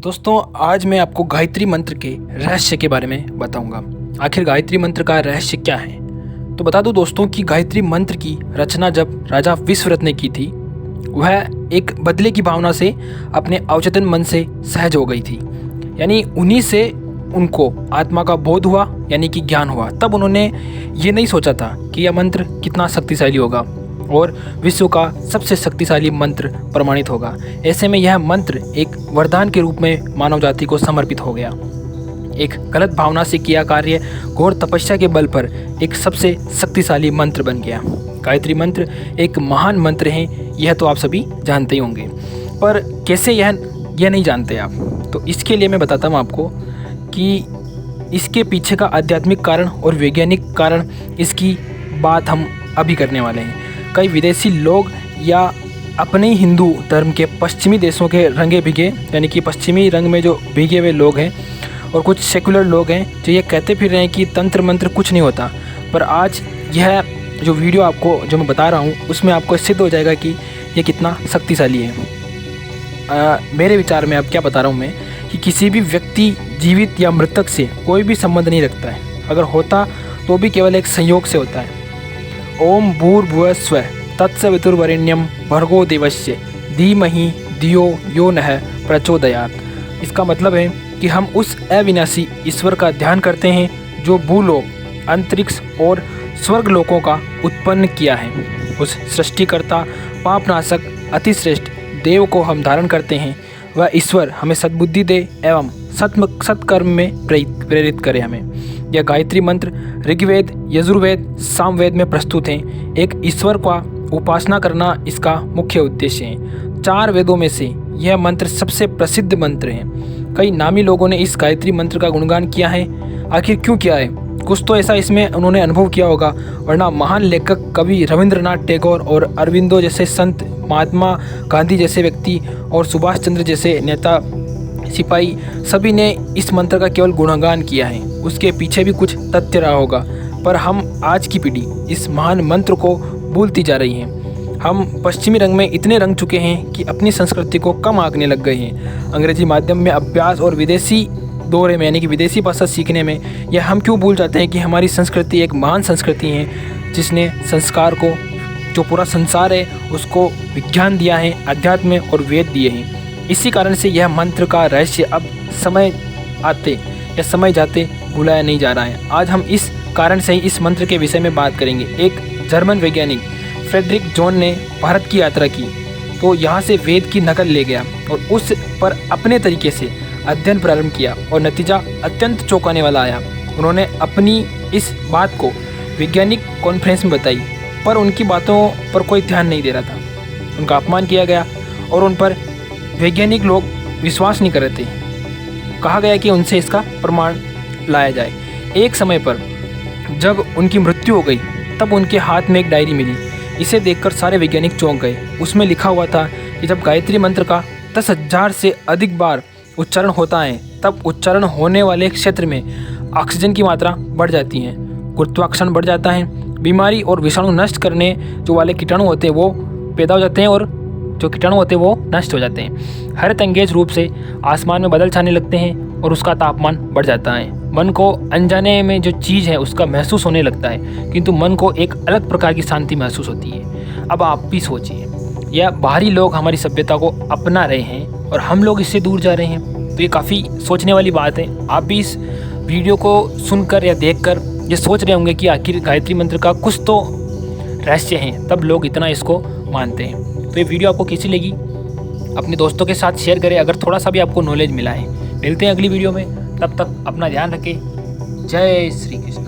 दोस्तों आज मैं आपको गायत्री मंत्र के रहस्य के बारे में बताऊंगा। आखिर गायत्री मंत्र का रहस्य क्या है? तो बता दूं दोस्तों कि गायत्री मंत्र की रचना जब राजा विश्वरथ ने की थी, वह एक बदले की भावना से अपने अवचेतन मन से सहज हो गई थी। यानी उन्हीं से उनको आत्मा का बोध हुआ, यानी कि ज्ञान हुआ। तब उन्होंने ये नहीं सोचा था कि यह मंत्र कितना शक्तिशाली होगा और विश्व का सबसे शक्तिशाली मंत्र प्रमाणित होगा। ऐसे में यह मंत्र एक वरदान के रूप में मानव जाति को समर्पित हो गया। एक गलत भावना से किया कार्य घोर तपस्या के बल पर एक सबसे शक्तिशाली मंत्र बन गया। गायत्री मंत्र एक महान मंत्र है, यह तो आप सभी जानते ही होंगे। पर कैसे यह नहीं जानते आप, तो इसके लिए मैं बताता हूँ आपको कि इसके पीछे का आध्यात्मिक कारण और वैज्ञानिक कारण, इसकी बात हम अभी करने वाले हैं। कई विदेशी लोग या अपने ही हिंदू धर्म के पश्चिमी देशों के रंगे भीगे, यानी कि पश्चिमी रंग में जो भीगे हुए लोग हैं, और कुछ सेकुलर लोग हैं जो ये कहते फिर रहे हैं कि तंत्र मंत्र कुछ नहीं होता। पर आज यह जो वीडियो आपको जो मैं बता रहा हूँ, उसमें आपको सिद्ध हो जाएगा कि ये कितना शक्तिशाली है। मेरे विचार में अब क्या बता रहा हूँ मैं, कि किसी भी व्यक्ति जीवित या मृतक से कोई भी संबंध नहीं रखता है। अगर होता तो भी केवल एक संयोग से होता है। ओम भूर्भुवः स्वः तत्सवितुर्वरेण्यं भर्गो देवस्य धीमहि धियो यो नः प्रचोदयात्। इसका मतलब है कि हम उस अविनाशी ईश्वर का ध्यान करते हैं जो भूलोक, अंतरिक्ष और स्वर्ग लोकों का उत्पन्न किया है। उस सृष्टिकर्ता, पापनाशक, अतिश्रेष्ठ देव को हम धारण करते हैं। वह ईश्वर हमें सद्बुद्धि दे एवं सत्कर्म में प्रेरित करे हमें। यह गायत्री मंत्र ऋग्वेद, यजुर्वेद, सामवेद में प्रस्तुत हैं। एक ईश्वर का उपासना करना इसका मुख्य उद्देश्य है। 4 वेदों में से यह मंत्र सबसे प्रसिद्ध मंत्र है। कई नामी लोगों ने इस गायत्री मंत्र का गुणगान किया है। आखिर क्यों किया है? कुछ तो ऐसा इसमें उन्होंने अनुभव किया होगा, वरना महान लेखक कवि रविंद्रनाथ टैगोर और अरविंदो जैसे संत, महात्मा गांधी जैसे व्यक्ति और सुभाष चंद्र जैसे नेता, सिपाही, सभी ने इस मंत्र का केवल गुणगान किया है। उसके पीछे भी कुछ तथ्य रहा होगा, पर हम आज की पीढ़ी इस महान मंत्र को भूलती जा रही है। हम पश्चिमी रंग में इतने रंग चुके हैं कि अपनी संस्कृति को कम आंकने लग गए हैं। अंग्रेजी माध्यम में अभ्यास और विदेशी दौरे में, यानी कि विदेशी भाषा सीखने में, यह हम क्यों भूल जाते हैं कि हमारी संस्कृति एक महान संस्कृति है जिसने संस्कार को, जो पूरा संसार है, उसको विज्ञान दिया है, अध्यात्म और वेद दिए हैं। इसी कारण से यह मंत्र का रहस्य अब समय आते या समय जाते भुलाया नहीं जा रहा है। आज हम इस कारण से ही इस मंत्र के विषय में बात करेंगे। एक जर्मन वैज्ञानिक फ्रेडरिक जॉन ने भारत की यात्रा की, तो यहाँ से वेद की नकल ले गया और उस पर अपने तरीके से अध्ययन प्रारंभ किया और नतीजा अत्यंत चौंकाने वाला आया। उन्होंने अपनी इस बात को वैज्ञानिक कॉन्फ्रेंस में बताई, पर उनकी बातों पर कोई ध्यान नहीं दे रहा था। उनका अपमान किया गया और उन पर वैज्ञानिक लोग विश्वास नहीं कर रहे थे। कहा गया कि उनसे इसका प्रमाण लाया जाए। एक समय पर जब उनकी मृत्यु हो गई, तब उनके हाथ में एक डायरी मिली। इसे देखकर सारे वैज्ञानिक चौंक गए। उसमें लिखा हुआ था कि जब गायत्री मंत्र का 10,000 से अधिक बार उच्चारण होता है, तब उच्चारण होने वाले क्षेत्र में ऑक्सीजन की मात्रा बढ़ जाती है, गुरुत्वाकर्षण बढ़ जाता है, बीमारी और विषाणु नष्ट करने जो वाले कीटाणु होते हैं वो पैदा हो जाते हैं और जो कीटाणु होते हैं वो नष्ट हो जाते हैं। हरित अंगेज रूप से आसमान में बादल छाने लगते हैं और उसका तापमान बढ़ जाता है। मन को अनजाने में जो चीज़ है उसका महसूस होने लगता है, किंतु मन को एक अलग प्रकार की शांति महसूस होती है। अब आप भी सोचिए, यह बाहरी लोग हमारी सभ्यता को अपना रहे हैं और हम लोग इससे दूर जा रहे हैं। तो ये काफ़ी सोचने वाली बात है। आप भी इस वीडियो को सुनकर या देखकर ये सोच रहे होंगे कि आखिर गायत्री मंत्र का कुछ तो रहस्य है, तब लोग इतना इसको मानते हैं। तो ये वीडियो आपको कैसी लगी, अपने दोस्तों के साथ शेयर करें अगर थोड़ा सा भी आपको नॉलेज मिला है। मिलते हैं अगली वीडियो में, तब तक अपना ध्यान रखें। जय श्री कृष्ण।